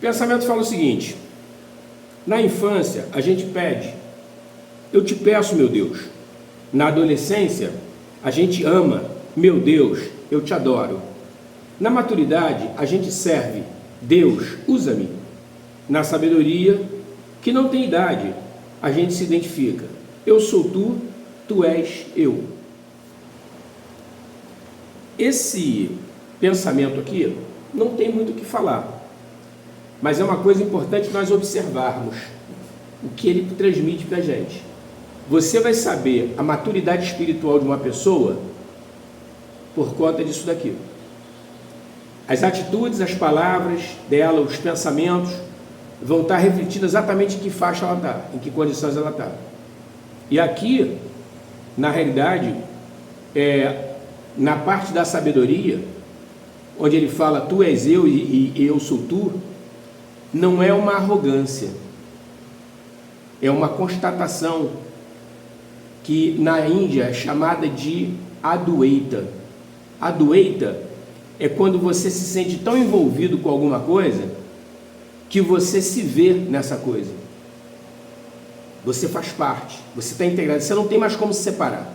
pensamento fala o seguinte: na infância a gente pede, eu te peço, meu Deus. Na adolescência a gente ama, meu Deus, eu te adoro. Na maturidade a gente serve, Deus, usa-me. Na sabedoria, que não tem idade, a gente se identifica, eu sou tu, tu és eu. Esse pensamento aqui não tem muito o que falar, mas é uma coisa importante nós observarmos o que ele transmite para a gente. Você vai saber a maturidade espiritual de uma pessoa por conta disso daqui. As atitudes, as palavras dela, os pensamentos vão estar refletindo exatamente em que faixa ela está, em que condições ela está. E aqui, na realidade, na parte da sabedoria, onde ele fala tu és eu e eu sou tu, não é uma arrogância, é uma constatação que na Índia é chamada de Adwaita. Adwaita é quando você se sente tão envolvido com alguma coisa que você se vê nessa coisa. Você faz parte, você está integrado, você não tem mais como se separar.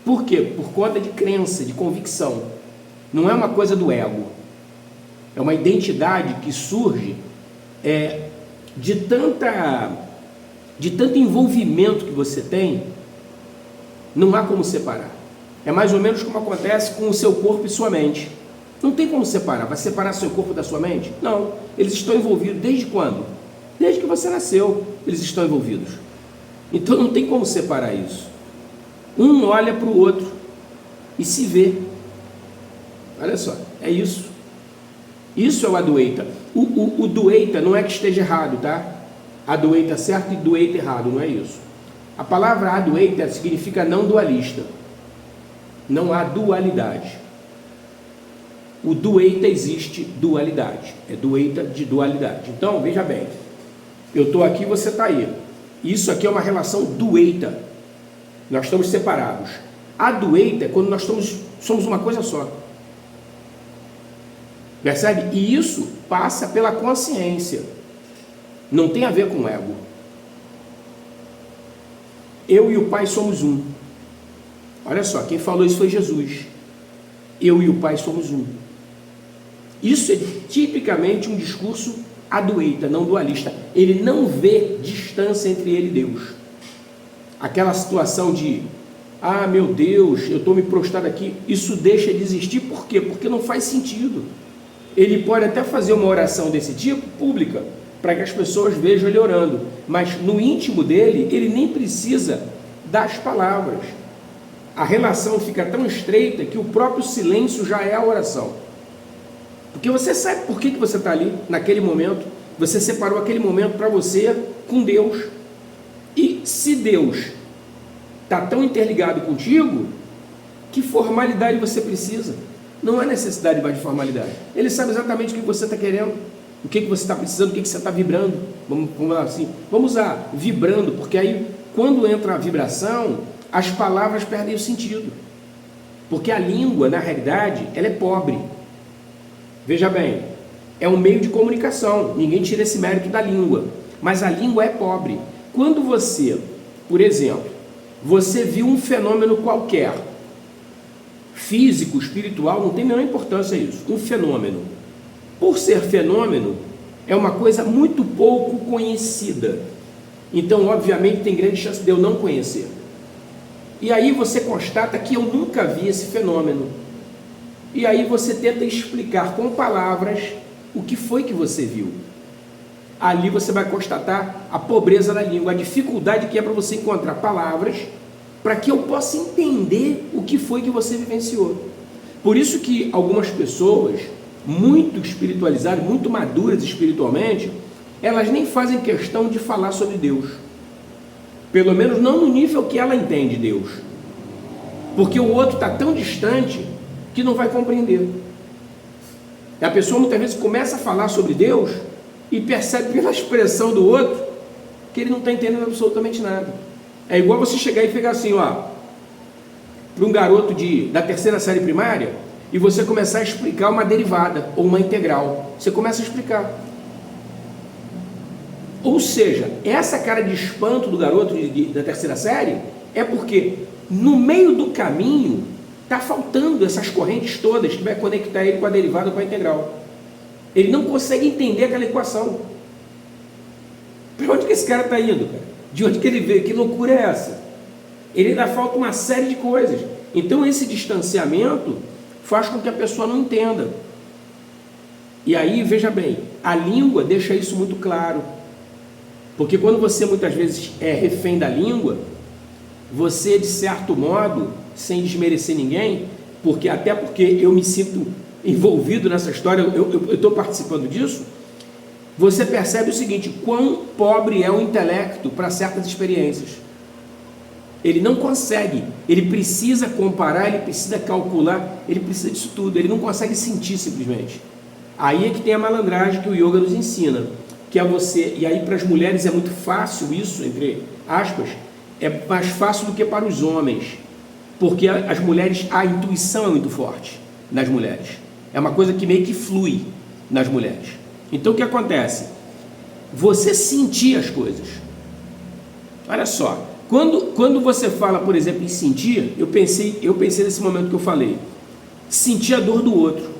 Por quê? Por conta de crença, de convicção. Não é uma coisa do ego. É uma identidade que surge de tanto envolvimento que você tem, não há como separar. É mais ou menos como acontece com o seu corpo e sua mente. Não tem como separar. Vai separar seu corpo da sua mente? Não. Eles estão envolvidos. Desde quando? Desde que você nasceu, eles estão envolvidos. Então não tem como separar isso. Um olha para o outro e se vê. Olha só, é isso. Isso é o Adwaita. O Dwaita não é que esteja errado, tá? Adwaita certo e Dwaita errado, não é isso. A palavra Adwaita significa não dualista. Não há dualidade. O Dwaita existe dualidade. É Dwaita de dualidade. Então, veja bem. Eu estou aqui, você está aí. Isso aqui é uma relação Dwaita. Nós estamos separados. Adwaita é quando nós somos uma coisa só. Percebe? E isso passa pela consciência. Não tem a ver com o ego. Eu e o Pai somos um. Olha só, quem falou isso foi Jesus. Eu e o Pai somos um. Isso é tipicamente um discurso Adwaita, não dualista. Ele não vê distância entre ele e Deus. Aquela situação de, meu Deus, eu estou me prostrado aqui, isso deixa de existir. Por quê? Porque não faz sentido. Ele pode até fazer uma oração desse tipo, pública, para que as pessoas vejam ele orando, mas no íntimo dele, ele nem precisa das palavras. A relação fica tão estreita que o próprio silêncio já é a oração. Porque você sabe por que você está ali, naquele momento. Você separou aquele momento para você com Deus. E se Deus está tão interligado contigo, que formalidade você precisa? Não há necessidade mais de formalidade. Ele sabe exatamente o que você está querendo, o que você está precisando, o que você está vibrando. Vamos lá assim. Vamos usar vibrando, porque aí quando entra a vibração, as palavras perdem o sentido. Porque a língua, na realidade, ela é pobre. Veja bem, é um meio de comunicação, ninguém tira esse mérito da língua, mas a língua é pobre. Quando você, por exemplo, você viu um fenômeno qualquer, físico, espiritual, não tem a menor importância isso, um fenômeno. Por ser fenômeno, é uma coisa muito pouco conhecida. Então, obviamente, tem grande chance de eu não conhecer. E aí você constata que eu nunca vi esse fenômeno. E aí você tenta explicar com palavras o que foi que você viu. Ali você vai constatar a pobreza da língua, a dificuldade que é para você encontrar palavras para que eu possa entender o que foi que você vivenciou. Por isso que algumas pessoas muito espiritualizadas, muito maduras espiritualmente, elas nem fazem questão de falar sobre Deus. Pelo menos não no nível que ela entende Deus. Porque o outro está tão distante que não vai compreender. E a pessoa muitas vezes começa a falar sobre Deus e percebe pela expressão do outro que ele não está entendendo absolutamente nada. É igual você chegar e pegar assim, para um garoto da terceira série primária e você começar a explicar uma derivada ou uma integral. Você começa a explicar. Ou seja, essa cara de espanto do garoto da terceira série é porque no meio do caminho está faltando essas correntes todas que vai conectar ele com a derivada ou com a integral. Ele não consegue entender aquela equação. Para onde que esse cara está indo, cara? De onde que ele veio? Que loucura é essa? Ele ainda falta uma série de coisas. Então esse distanciamento faz com que a pessoa não entenda. E aí, veja bem, a língua deixa isso muito claro. Porque quando você muitas vezes é refém da língua, você, de certo modo, sem desmerecer ninguém, até porque eu me sinto envolvido nessa história, eu estou participando disso, você percebe o seguinte: quão pobre é o intelecto para certas experiências. Ele não consegue, ele precisa comparar, ele precisa calcular, ele precisa disso tudo, ele não consegue sentir simplesmente. Aí é que tem a malandragem que o yoga nos ensina, que é você, e aí para as mulheres é muito fácil isso, entre aspas, é mais fácil do que para os homens, porque as mulheres, a intuição é muito forte nas mulheres, é uma coisa que meio que flui nas mulheres. Então o que acontece? Você sentir as coisas. Olha só, quando você fala, por exemplo, em sentir, eu pensei nesse momento que eu falei, sentir a dor do outro.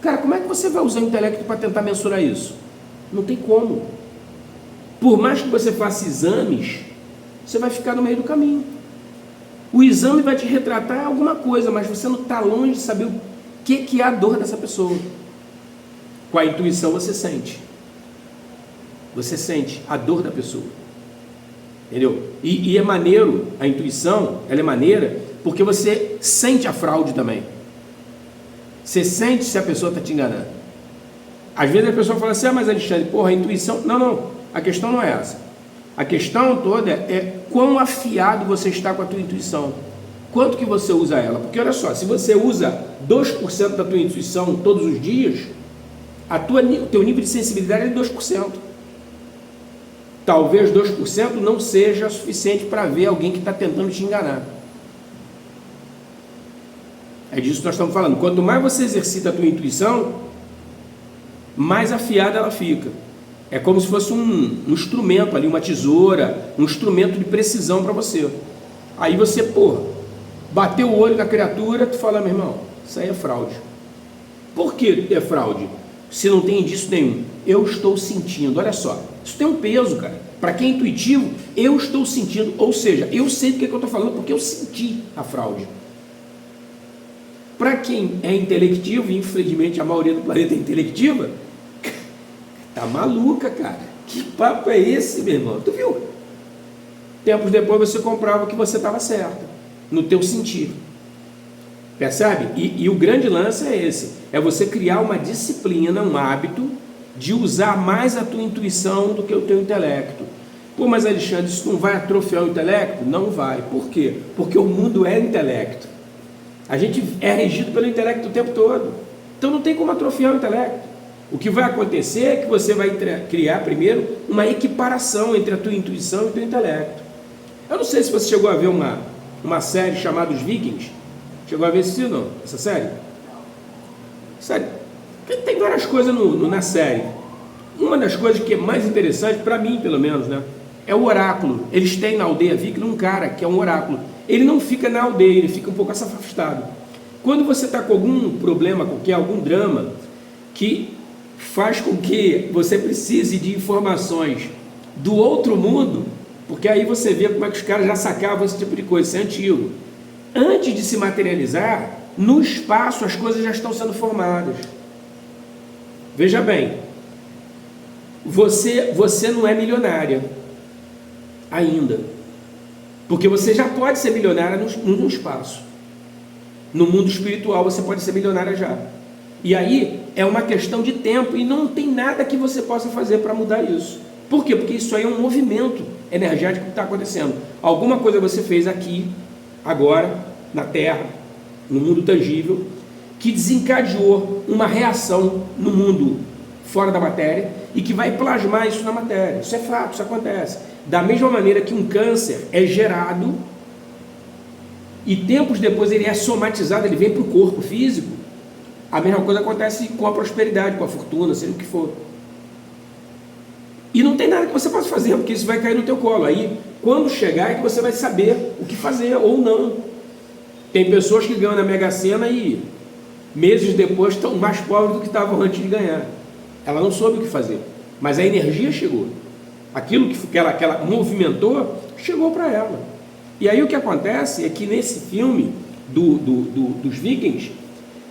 Cara, como é que você vai usar o intelecto para tentar mensurar isso? Não tem como. Por mais que você faça exames, você vai ficar no meio do caminho. O exame vai te retratar alguma coisa, mas você não está longe de saber o que é a dor dessa pessoa. Com a intuição você sente. Você sente a dor da pessoa. Entendeu? E é maneiro, a intuição, ela é maneira, porque você sente a fraude também. Você sente se a pessoa está te enganando. Às vezes a pessoa fala assim: mas Alexandre, porra, a intuição... Não, a questão não é essa. A questão toda é quão afiado você está com a tua intuição. Quanto que você usa ela? Porque olha só, se você usa 2% da tua intuição todos os dias, o teu nível de sensibilidade é de 2%. Talvez 2% não seja suficiente para ver alguém que está tentando te enganar. É disso que nós estamos falando. Quanto mais você exercita a tua intuição, mais afiada ela fica. É como se fosse um instrumento ali, uma tesoura, um instrumento de precisão para você. Aí você, bateu o olho na criatura, tu fala: meu irmão, isso aí é fraude. Por que é fraude? Se não tem indício nenhum. Eu estou sentindo, olha só, isso tem um peso, cara. Para quem é intuitivo, eu estou sentindo, ou seja, eu sei do que eu estou falando, porque eu senti a fraude. Para quem é intelectivo, e infelizmente a maioria do planeta é intelectiva, tá maluca, cara. Que papo é esse, meu irmão? Tu viu? Tempos depois você comprova que você estava certo, no teu sentir. Percebe? E o grande lance é esse, é você criar uma disciplina, um hábito de usar mais a tua intuição do que o teu intelecto. Mas Alexandre, isso não vai atrofiar o intelecto? Não vai. Por quê? Porque o mundo é intelecto. A gente é regido pelo intelecto o tempo todo. Então não tem como atrofiar o intelecto. O que vai acontecer é que você vai criar primeiro uma equiparação entre a tua intuição e o teu intelecto. Eu não sei se você chegou a ver uma série chamada Os Vikings. Chegou a ver isso, não? Essa série? Sério, tem várias coisas na série. Uma das coisas que é mais interessante, para mim pelo menos, né, é o oráculo. Eles têm na aldeia Viking um cara que é um oráculo. Ele não fica na aldeia, ele fica um pouco afastado. Quando você está com algum problema, algum drama, que faz com que você precise de informações do outro mundo, porque aí você vê como é que os caras já sacavam esse tipo de coisa, isso é antigo. Antes de se materializar, no espaço as coisas já estão sendo formadas. Veja bem, você não é milionária ainda, porque você já pode ser milionária no espaço. No mundo espiritual você pode ser milionária já. E aí é uma questão de tempo e não tem nada que você possa fazer para mudar isso. Por quê? Porque isso aí é um movimento energético que está acontecendo. Alguma coisa você fez aqui, agora, na Terra, no mundo tangível, que desencadeou uma reação no mundo fora da matéria e que vai plasmar isso na matéria. Isso é fato, isso acontece. Da mesma maneira que um câncer é gerado e tempos depois ele é somatizado, ele vem para o corpo físico, a mesma coisa acontece com a prosperidade, com a fortuna, seja o que for. E não tem nada que você possa fazer, porque isso vai cair no teu colo. Aí, quando chegar, é que você vai saber o que fazer ou não. Tem pessoas que ganham na Mega Sena e meses depois estão mais pobres do que estavam antes de ganhar. Ela não soube o que fazer, mas a energia chegou. Aquilo que ela movimentou, chegou para ela. E aí o que acontece é que nesse filme dos Vikings,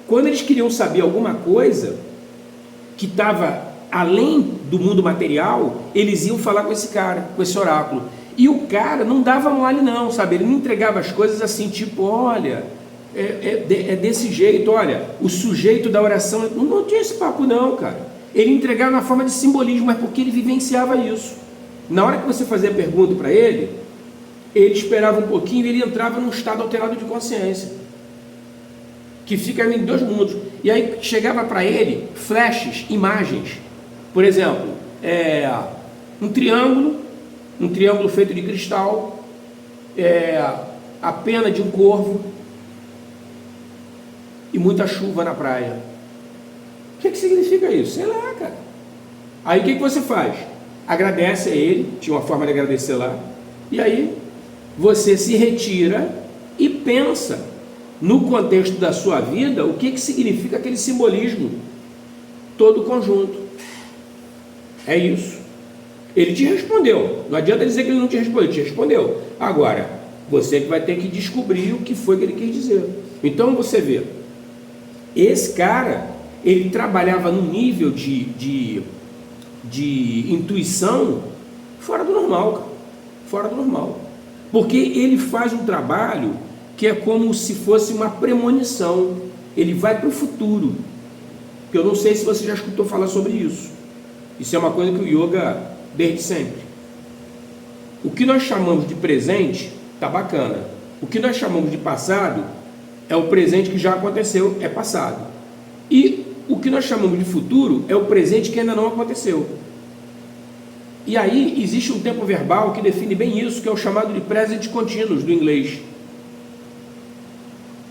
quando eles queriam saber alguma coisa que estava além do mundo material, eles iam falar com esse cara, com esse oráculo. E o cara não dava mole não, sabe? Ele não entregava as coisas assim, tipo, olha, é desse jeito, olha, o sujeito da oração, não tinha esse papo não, cara. Ele entregava na forma de simbolismo, mas porque ele vivenciava isso. Na hora que você fazia a pergunta para ele esperava um pouquinho e ele entrava num estado alterado de consciência, que fica em dois mundos. E aí chegava para ele flashes, imagens. Por exemplo, um triângulo feito de cristal, a pena de um corvo e muita chuva na praia. O que significa isso? Sei lá, cara. Aí o que você faz? Agradece a ele, tinha uma forma de agradecer lá, e aí você se retira e pensa no contexto da sua vida o que significa aquele simbolismo, todo o conjunto. É isso. Ele te respondeu, não adianta dizer que ele não te respondeu, ele te respondeu. Agora, você que vai ter que descobrir o que foi que ele quis dizer. Então você vê, esse cara, ele trabalhava num nível de intuição fora do normal, cara. Fora do normal. Porque ele faz um trabalho que é como se fosse uma premonição. Ele vai para o futuro. Que eu não sei se você já escutou falar sobre isso. Isso é uma coisa que o yoga desde sempre. O que nós chamamos de presente está bacana. O que nós chamamos de passado é o presente que já aconteceu, é passado. E o que nós chamamos de futuro é o presente que ainda não aconteceu. E aí existe um tempo verbal que define bem isso, que é o chamado de present continuous do inglês.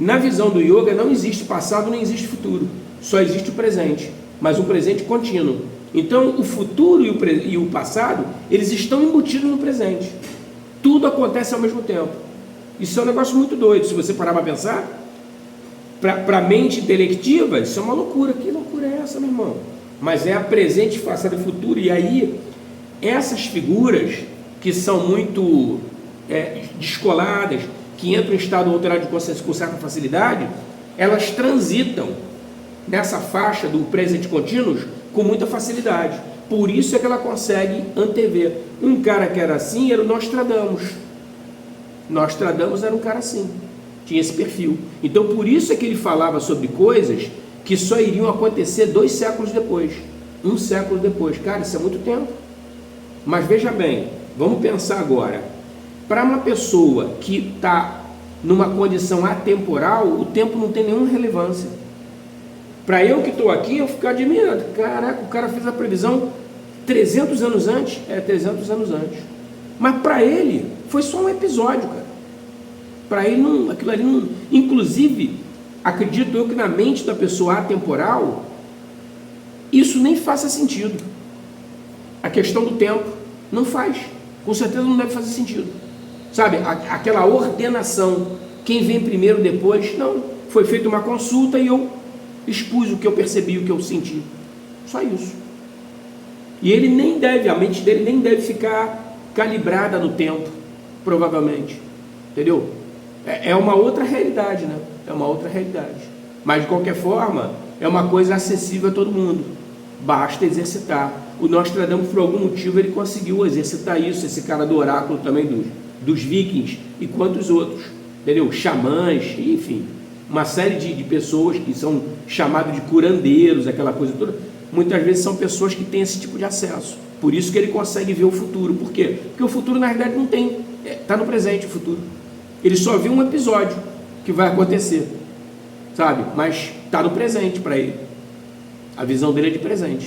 Na visão do yoga não existe passado nem existe futuro, só existe o presente, mas um presente contínuo. Então o futuro e o passado, eles estão embutidos no presente. Tudo acontece ao mesmo tempo. Isso é um negócio muito doido, se você parar para pensar. Para a mente intelectiva, isso é uma loucura. Que loucura é essa, meu irmão? Mas é a presente, passado e futuro. E aí, essas figuras que são muito descoladas, que entram em estado alterado de consciência com certa facilidade, elas transitam nessa faixa do present continuous com muita facilidade. Por isso é que ela consegue antever. Um cara que era assim era o Nostradamus. Nostradamus era um cara assim, tinha esse perfil. Então por isso é que ele falava sobre coisas que só iriam acontecer 2 séculos depois, 1 século depois. Cara, isso é muito tempo. Mas veja bem, vamos pensar agora. Para uma pessoa que está numa condição atemporal, o tempo não tem nenhuma relevância. Para eu que estou aqui, eu ficar admirado. Caraca, o cara fez a previsão 300 anos antes. 300 anos antes. Mas para ele, foi só um episódio, cara. Para ele, não, aquilo ali não... Inclusive, acredito eu que na mente da pessoa atemporal, isso nem faça sentido. A questão do tempo não faz. Com certeza não deve fazer sentido. Sabe, aquela ordenação, quem vem primeiro, depois, não. Foi feita uma consulta e eu expus o que eu percebi, o que eu senti. Só isso. E ele nem deve, a mente dele nem deve ficar calibrada no tempo, provavelmente. Entendeu? É uma outra realidade, né? É uma outra realidade. Mas, de qualquer forma, é uma coisa acessível a todo mundo. Basta exercitar. O Nostradamus, por algum motivo, ele conseguiu exercitar isso. Esse cara do oráculo também dos vikings e quantos outros. Entendeu? Xamãs, enfim. Uma série de pessoas que são chamados de curandeiros, aquela coisa toda. Muitas vezes são pessoas que têm esse tipo de acesso. Por isso que ele consegue ver o futuro. Por quê? Porque o futuro, na realidade, não tem. Está no presente o futuro. Ele só viu um episódio que vai acontecer, sabe? Mas está no presente para ele. A visão dele é de presente.